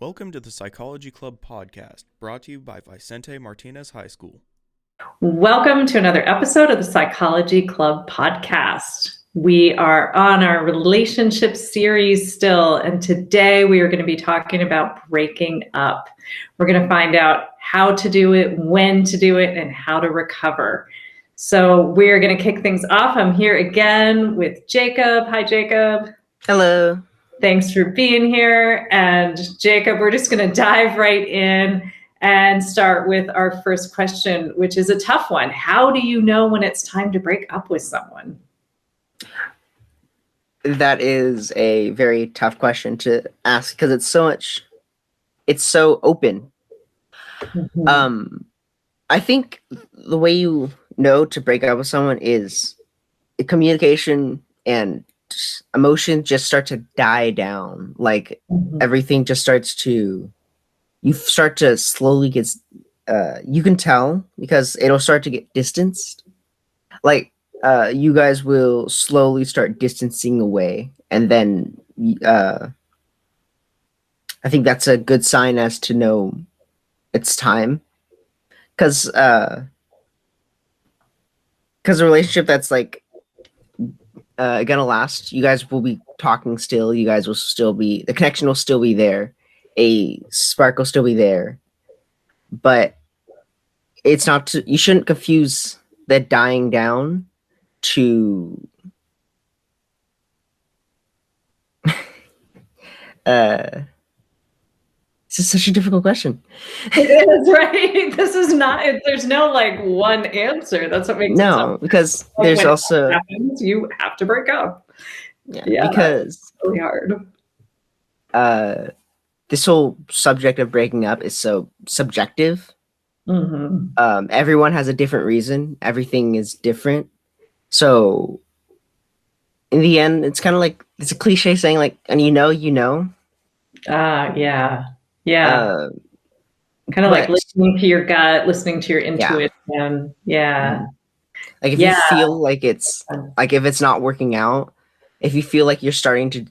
Welcome to the Psychology Club podcast, brought to you by Vicente Martinez High School. Welcome to another episode of the Psychology Club podcast. We are on our relationship series still, and today we are going to be talking about breaking up. We're going to find out how to do it, when to do it, and how to recover. So we're going to kick things off. I'm here again with Jacob. Hi, Jacob. Hello. Thanks for being here. And Jacob, we're just going to dive right in and start with our first question, which is a tough one. How do you know when it's time to break up with someone? That is a very tough question to ask because it's so open. Mm-hmm. I think the way you know to break up with someone is communication and emotions just start to die down. Like everything just you start to slowly get, you can tell because it'll start to get distanced. Like, you guys will slowly start distancing away. And then, I think that's a good sign as to know it's time. Because a relationship that's like, gonna last, you guys will be talking still. You guys will still be, the connection will still be there. A spark will still be there. But it's not, you shouldn't confuse that dying down to this is such a difficult question. It is, right? This is not, there's no like one answer. That's what makes it so because like there's when also it happens, you have to break up. Yeah, because it's really hard. This whole subject of breaking up is so subjective. Everyone has a different reason. Everything is different. So in the end, it's kind of like, it's a cliche saying like, and you know. Yeah. Kind of like listening to your gut, listening to your intuition. Yeah. Like if you feel like it's like, if it's not working out, if you feel like you're starting to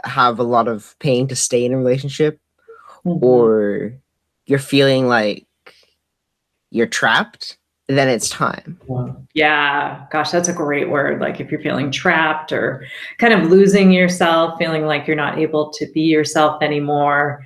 have a lot of pain to stay in a relationship, or you're feeling like you're trapped, then it's time. Yeah. Gosh, that's a great word. Like if you're feeling trapped or kind of losing yourself, feeling like you're not able to be yourself anymore.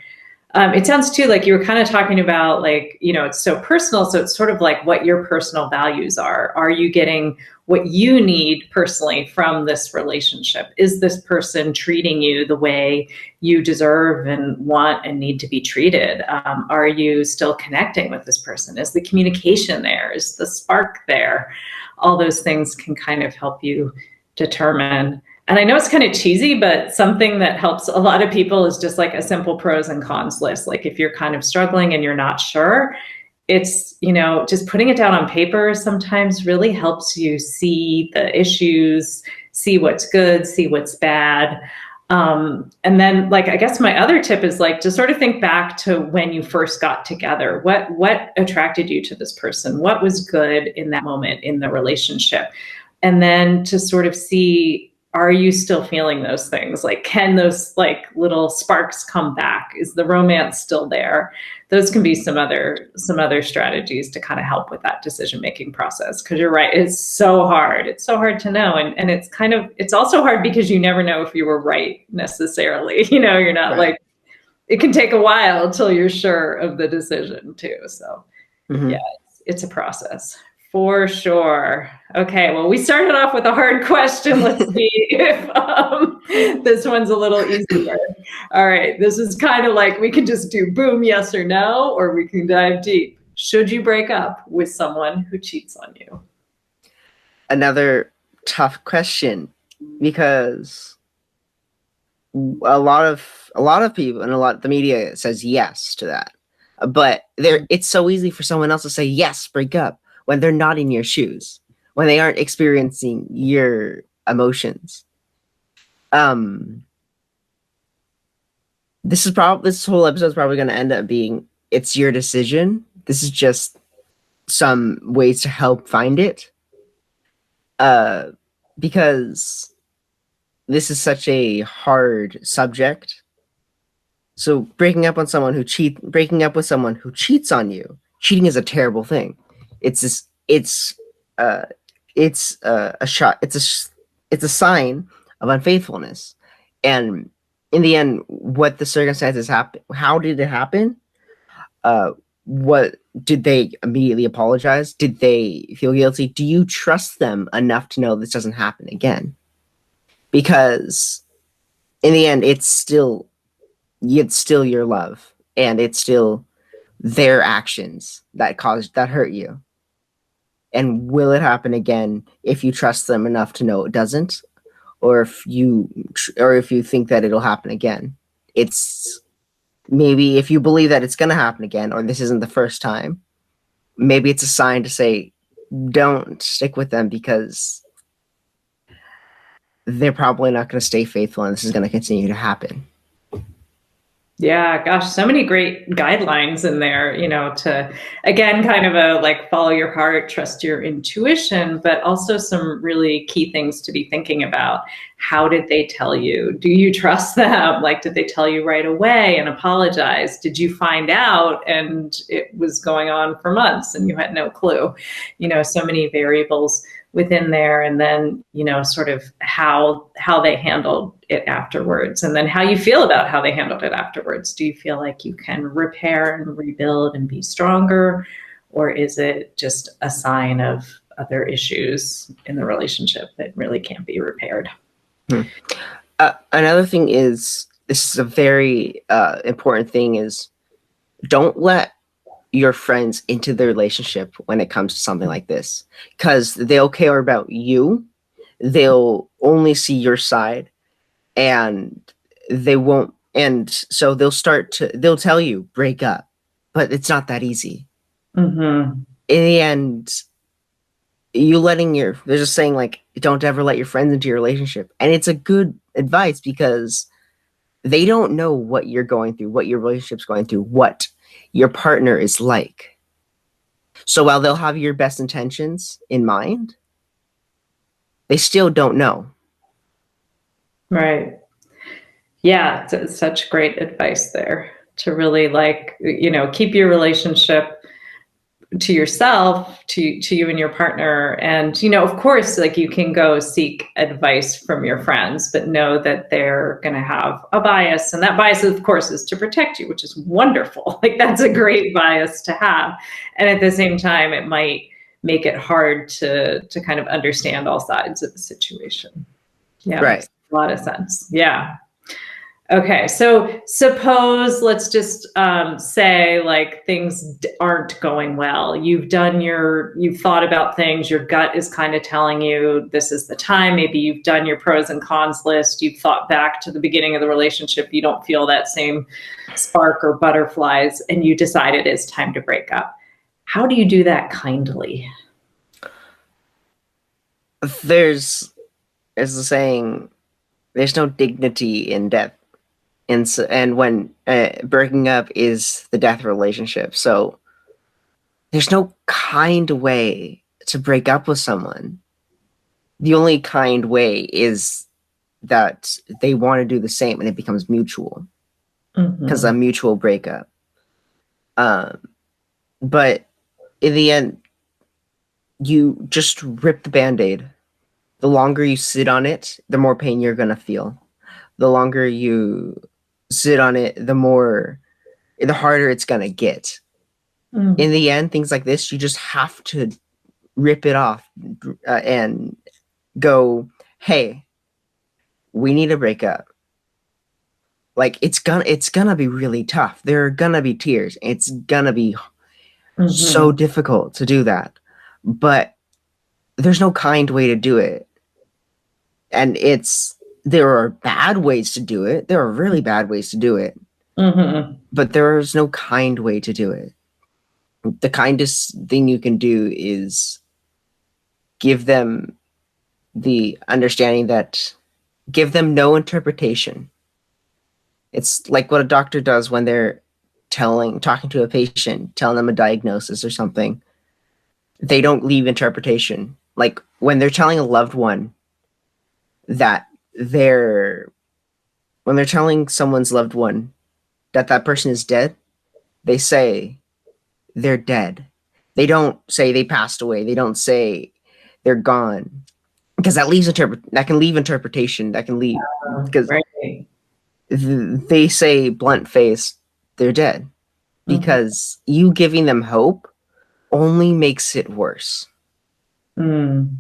It sounds too like you were kind of talking about like, it's so personal. So it's sort of like what your personal values are. Are you getting what you need personally from this relationship? Is this person treating you the way you deserve and want and need to be treated? Are you still connecting with this person? Is the communication there? Is the spark there? All those things can kind of help you determine. And I know it's kind of cheesy, but something that helps a lot of people is just like a simple pros and cons list. Like if you're kind of struggling and you're not sure, it's, just putting it down on paper sometimes really helps you see the issues, see what's good, see what's bad. And then like, I guess my other tip is like to sort of think back to when you first got together. What attracted you to this person? What was good in that moment in the relationship? And then to sort of see, are you still feeling those things? Like, can those like little sparks come back? Is the romance still there? Those can be some other strategies to kind of help with that decision-making process. Cause you're right. It's so hard. It's so hard to know. And it's also hard because you never know if you were right necessarily. You're not like, it can take a while until you're sure of the decision too. So yeah, it's a process. For sure. Okay, well, we started off with a hard question. Let's see if this one's a little easier. All right, this is kind of like we can just do boom, yes or no, or we can dive deep. Should you break up with someone who cheats on you? Another tough question, because a lot of people and the media says yes to that, but it's so easy for someone else to say yes, break up, when they're not in your shoes, when they aren't experiencing your emotions. This whole episode is probably going to end up being, it's your decision. This is just some ways to help find it. Because this is such a hard subject. So breaking up with someone who cheats on you. Cheating is a terrible thing. It's this. Uh, a shot. It's a sign of unfaithfulness. And in the end, what the circumstances happen? How did it happen? What did they immediately apologize? Did they feel guilty? Do you trust them enough to know this doesn't happen again? Because in the end, it's still your love, and it's still their actions that hurt you. And will it happen again if you trust them enough to know it doesn't, or if you think that it'll happen again? It's maybe if you believe that it's going to happen again, or this isn't the first time, maybe it's a sign to say don't stick with them, because they're probably not going to stay faithful, and this is going to continue to happen. Yeah, gosh, so many great guidelines in there, to, again, kind of a like follow your heart, trust your intuition, but also some really key things to be thinking about. How did they tell you? Do you trust them? Like, did they tell you right away and apologize? Did you find out and it was going on for months and you had no clue? So many variables within there. And then, sort of how they handled it afterwards, and then how you feel about how they handled it afterwards. Do you feel like you can repair and rebuild and be stronger, or is it just a sign of other issues in the relationship that really can't be repaired? Another thing is, this is a very important thing, is don't let your friends into the relationship when it comes to something like this, because they'll care about you. They'll only see your side, and they won't. And so they'll tell you break up, but it's not that easy. Mm-hmm. In the end, they're just saying like, don't ever let your friends into your relationship. And it's a good advice, because they don't know what you're going through, what your relationship's going through, what your partner is like. So while they'll have your best intentions in mind, they still don't know. Right. Yeah, it's such great advice there, to really keep your relationship to yourself, to you and your partner. And, of course, like, you can go seek advice from your friends, but know that they're going to have a bias. And that bias, of course, is to protect you, which is wonderful. Like, that's a great bias to have. And at the same time, it might make it hard to kind of understand all sides of the situation. Yeah. Right. Makes a lot of sense. Yeah. Okay, so suppose, let's just say like things aren't going well. You've thought about things, your gut is kind of telling you this is the time. Maybe you've done your pros and cons list. You've thought back to the beginning of the relationship. You don't feel that same spark or butterflies, and you decide it is time to break up. How do you do that kindly? There's the saying, there's no dignity in death. And when breaking up is the death relationship. So there's no kind way to break up with someone. The only kind way is that they want to do the same, and it becomes mutual, because a mutual breakup. But in the end, you just rip the Band-Aid. The longer you sit on it, the more pain you're going to feel. The longer you sit on it, the harder it's going to get. In the end, things like this, you just have to rip it off and go, hey, we need to break up. Like, it's gonna be really tough. There are gonna be tears. It's gonna be so difficult to do that. But there's no kind way to do it. And there are bad ways to do it. There are really bad ways to do it. But there is no kind way to do it. The kindest thing you can do is give them the understanding that, give them no interpretation. It's like what a doctor does when they're talking to a patient, telling them a diagnosis or something. They don't leave interpretation. Like when they're telling a loved one when they're telling someone's loved one that person is dead, they say they're dead. They don't say they passed away. They don't say they're gone, because that can leave interpretation. That can leave, because Right. they say blunt faced they're dead, because you giving them hope only makes it worse. Mm.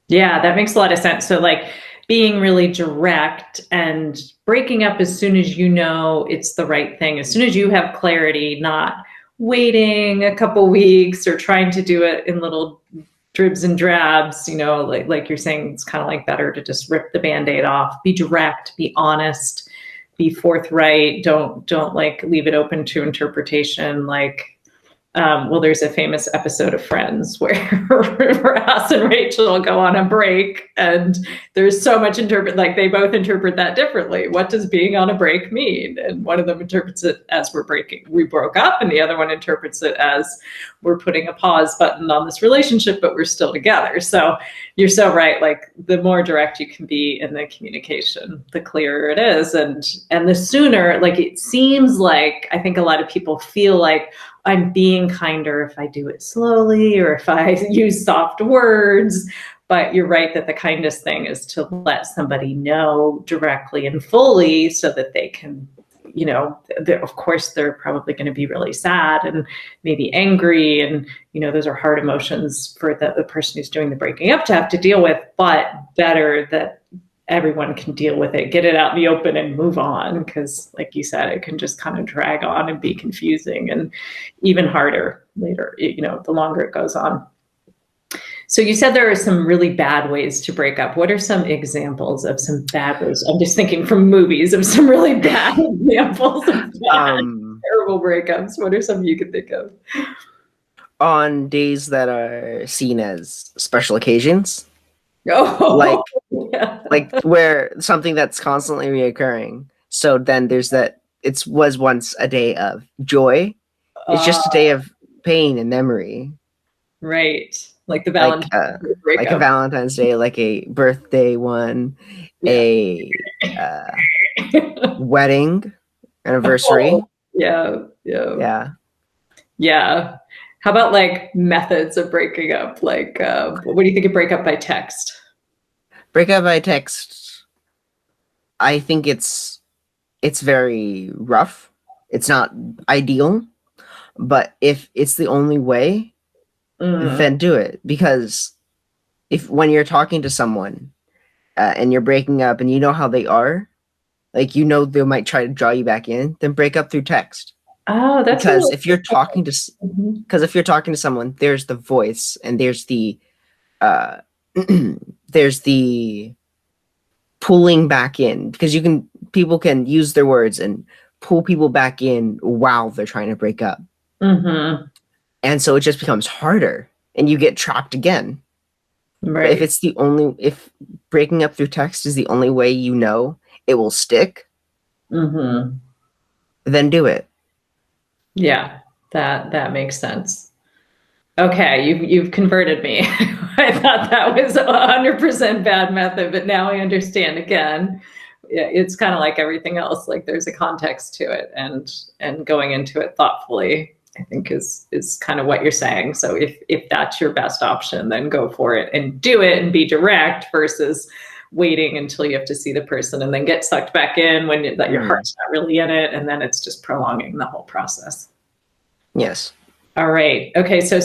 Yeah, that makes a lot of sense. So, like, being really direct and breaking up as soon as you know it's the right thing, as soon as you have clarity, not waiting a couple weeks or trying to do it in little dribs and drabs, like you're saying, it's kind of like better to just rip the Band-Aid off, be direct, be honest, be forthright. Don't like leave it open to interpretation. Like, well, there's a famous episode of Friends where Ross and Rachel go on a break, and there's so much like they both interpret that differently. What does being on a break mean? And one of them interprets it as we broke up, and the other one interprets it as we're putting a pause button on this relationship, but we're still together. So you're so right. Like, the more direct you can be in the communication, the clearer it is, and the sooner. Like, it seems like, I think a lot of people feel like, I'm being kinder if I do it slowly or if I use soft words. But you're right that the kindest thing is to let somebody know directly and fully, so that they can, of course, they're probably going to be really sad and maybe angry. And, those are hard emotions for the person who's doing the breaking up to have to deal with, but better that everyone can deal with it, get it out in the open and move on. Because like you said, it can just kind of drag on and be confusing and even harder later, the longer it goes on. So you said there are some really bad ways to break up. What are some examples of some bad ways? I'm just thinking from movies of some really bad examples of bad, terrible breakups. What are some you could think of? On days that are seen as special occasions. Oh, like where something that's constantly reoccurring. So then there's that. It was once a day of joy. It's just a day of pain and memory. Right, like the Valentine's like a Valentine's Day, like a birthday one, a wedding anniversary. Oh, yeah. How about like methods of breaking up? Like, what do you think of breakup by text? Breakup by text, I think it's very rough. It's not ideal, but if it's the only way, then do it. Because when you're talking to someone and you're breaking up and you know how they are, like, they might try to draw you back in, then break up through text. Oh, that's because really if you're talking to someone, there's the voice and there's the there's the pulling back in, because people can use their words and pull people back in while they're trying to break up. And so it just becomes harder and you get trapped again. Right. If breaking up through text is the only way it will stick, then do it. Yeah, that makes sense. Okay, you've converted me. I thought that was 100% bad method, but now I understand again. It's kind of like everything else. Like, there's a context to it, and going into it thoughtfully, I think is kind of what you're saying. So if that's your best option, then go for it and do it and be direct, versus waiting until you have to see the person and then get sucked back in when your heart's not really in it, and then it's just prolonging the whole process. Yes. All right. Okay. So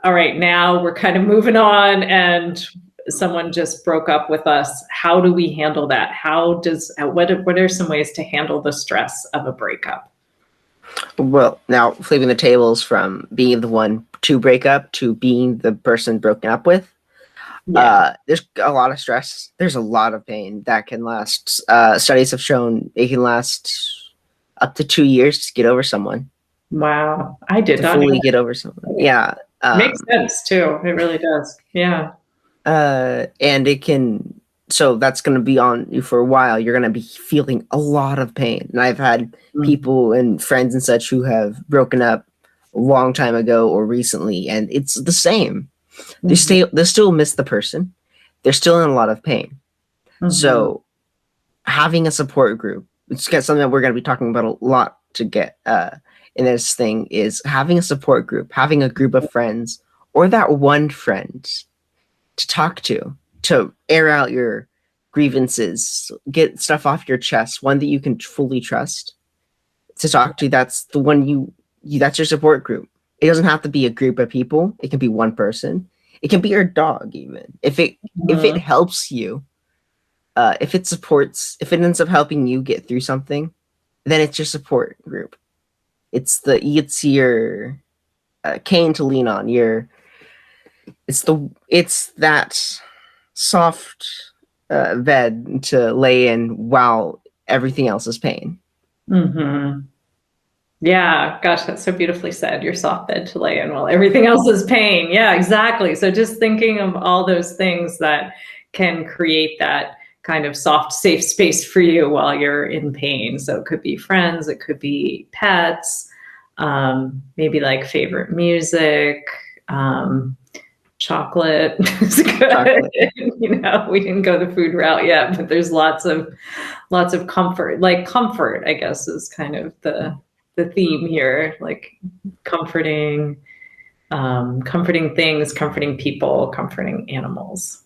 now we're kind of moving on, and someone just broke up with us. How do we handle that? What are some ways to handle the stress of a breakup? Well, now flipping the tables from being the one to break up to being the person broken up with. There's a lot of stress. There's a lot of pain that can last. Studies have shown it can last up to 2 years to get over someone. Wow, I did not fully get over someone. Yeah, makes sense too. It really does. Yeah. And it can. So that's going to be on you for a while. You're going to be feeling a lot of pain. And I've had people and friends and such who have broken up a long time ago or recently, and it's the same. They still miss the person. They're still in a lot of pain. So having a support group, it's got something that we're going to be talking about a lot to get in this thing is having a support group, having a group of friends, or that one friend to talk to air out your grievances, get stuff off your chest, one that you can fully trust to talk to. That's the one that's your support group. It doesn't have to be a group of people. It can be one person. It can be your dog, even if it helps you. If it ends up helping you get through something, then it's your support group. It's your cane to lean on. It's that soft bed to lay in while everything else is pain. Mm-hmm. Yeah, gosh, that's so beautifully said. Your soft bed to lay in while everything else is pain. Yeah, exactly. So just thinking of all those things that can create that kind of soft, safe space for you while you're in pain. So it could be friends, it could be pets, maybe like favorite music, chocolate is good. Chocolate. You know, we didn't go the food route yet, but there's lots of comfort. Like comfort, I guess, is kind of the theme here. Like comforting, comforting things, comforting people, comforting animals.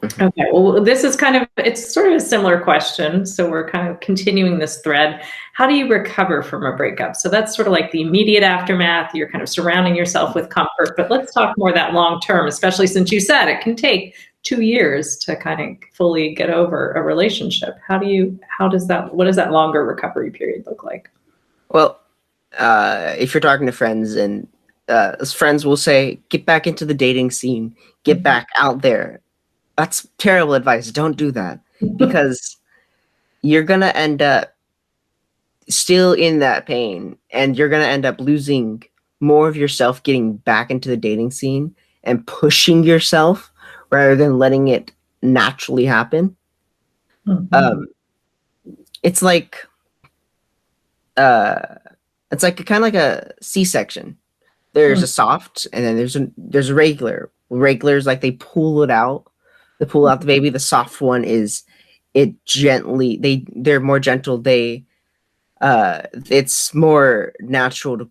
Okay, well, this is it's sort of a similar question. So we're kind of continuing this thread. How do you recover from a breakup? So that's sort of like the immediate aftermath. You're kind of surrounding yourself with comfort, but let's talk more that long term, especially since you said it can take 2 years to kind of fully get over a relationship. What does that longer recovery period look like? Well, if you're talking to friends and friends will say, get back into the dating scene, get back out there. That's terrible advice. Don't do that because you're going to end up still in that pain and you're going to end up losing more of yourself getting back into the dating scene and pushing yourself rather than letting it naturally happen. Mm-hmm. It's like kind of like a C-section. There's a soft and then there's a regular. Regulars, like they pull it out. They pull out the baby. The soft one is they're more gentle. It's more natural to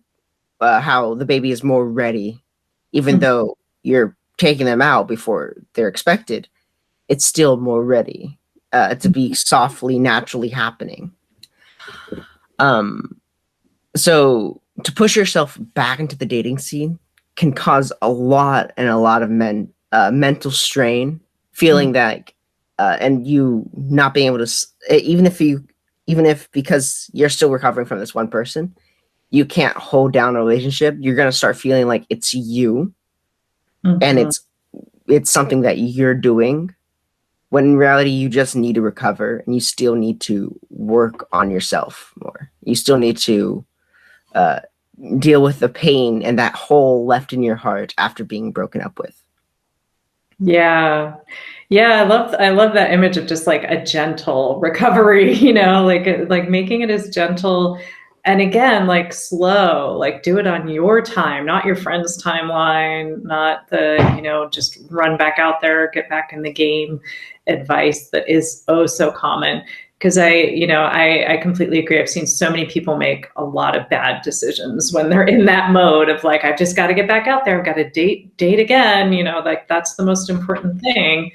how the baby is more ready, even though you're taking them out before they're expected. It's still more ready to be softly, naturally happening. So to push yourself back into the dating scene can cause a lot of mental strain, feeling that, and you not being able to, even if because you're still recovering from this one person, you can't hold down a relationship, you're going to start feeling like it's you, and it's something that you're doing, when in reality, you just need to recover, and you still need to work on yourself more. You still need to deal with the pain and that hole left in your heart after being broken up with. Yeah. I love that image of just like a gentle recovery, like making it as gentle. And again, like slow, like do it on your time, not your friend's timeline, not just run back out there, get back in the game advice that is oh so common. Because I completely agree. I've seen so many people make a lot of bad decisions when they're in that mode of like, I've just got to get back out there. I've got to date again. Like that's the most important thing.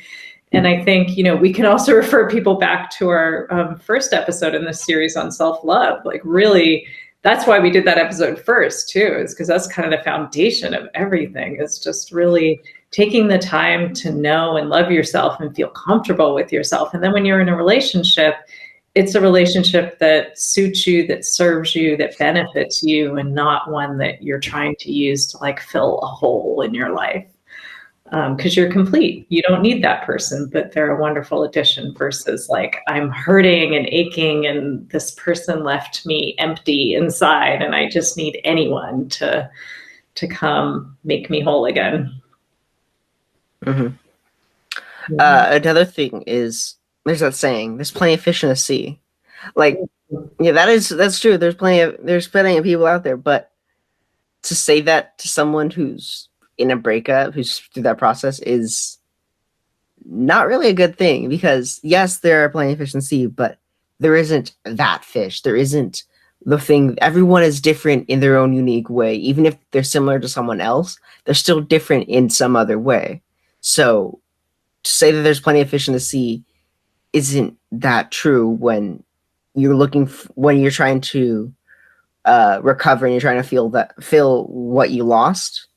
And I think, we can also refer people back to our first episode in this series on self-love. Like really, that's why we did that episode first too, is because that's kind of the foundation of everything, is just really taking the time to know and love yourself and feel comfortable with yourself. And then when you're in a relationship, it's a relationship that suits you, that serves you, that benefits you, and not one that you're trying to use to like fill a hole in your life. Because you're complete. You don't need that person, but they're a wonderful addition versus like, I'm hurting and aching and this person left me empty inside and I just need anyone to come make me whole again. Mm-hmm. Another thing is, there's that saying, there's plenty of fish in the sea. Like, yeah, that's true. There's plenty of people out there, but to say that to someone who's in a breakup, who's through that process, is not really a good thing, because yes, there are plenty of fish in the sea, but there isn't that fish. There isn't the thing. Everyone is different in their own unique way. Even if they're similar to someone else, they're still different in some other way. So to say that there's plenty of fish in the sea isn't that true when you're when you're trying to recover and you're trying to feel what you lost,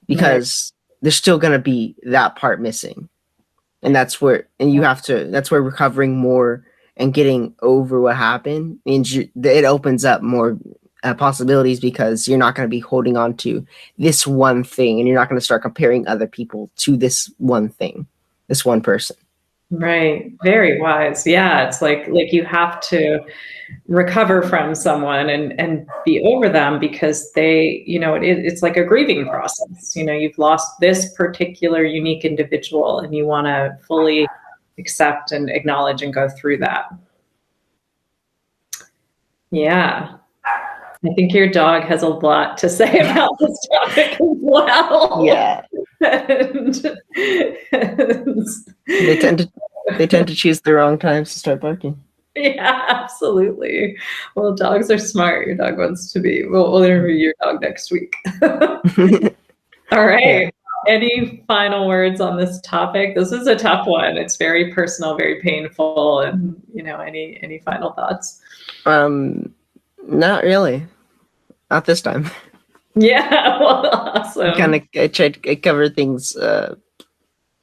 because there's still going to be that part missing. And that's where recovering more and getting over what happened means it opens up more possibilities, because you're not going to be holding on to this one thing, and you're not going to start comparing other people to this one thing, this one person. Right. Very wise. Yeah. It's like you have to recover from someone and be over them, because they, it's like a grieving process. You've lost this particular unique individual, and you want to fully accept and acknowledge and go through that. Yeah. I think your dog has a lot to say about this topic as well. Yeah. They tend to choose the wrong times to start barking. Yeah, absolutely. Well, dogs are smart. Your dog wants to be. We'll interview your dog next week. All right. Yeah. Any final words on this topic? This is a tough one. It's very personal, very painful. And, any final thoughts? Not really. Not this time. Yeah, well, awesome. I covered things while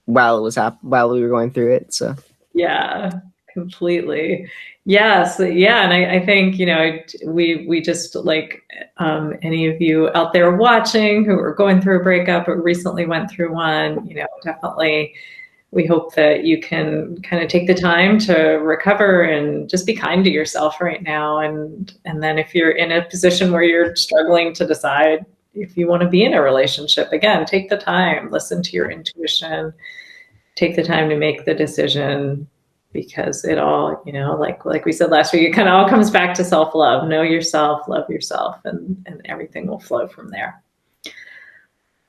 we were going through it. So yeah, completely. Yes, yeah, and I think we just like any of you out there watching who are going through a breakup or recently went through one, definitely. We hope that you can kind of take the time to recover and just be kind to yourself right now. And then if you're in a position where you're struggling to decide if you want to be in a relationship, again, take the time, listen to your intuition, take the time to make the decision, because it all, like we said last week, it kind of all comes back to self-love. Know yourself, love yourself, and everything will flow from there.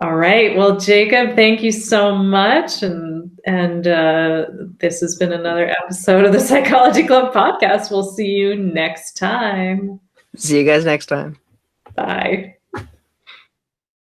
All right. Well, Jacob, thank you so much. And this has been another episode of the Psychology Club podcast. We'll see you next time. See you guys next time. Bye.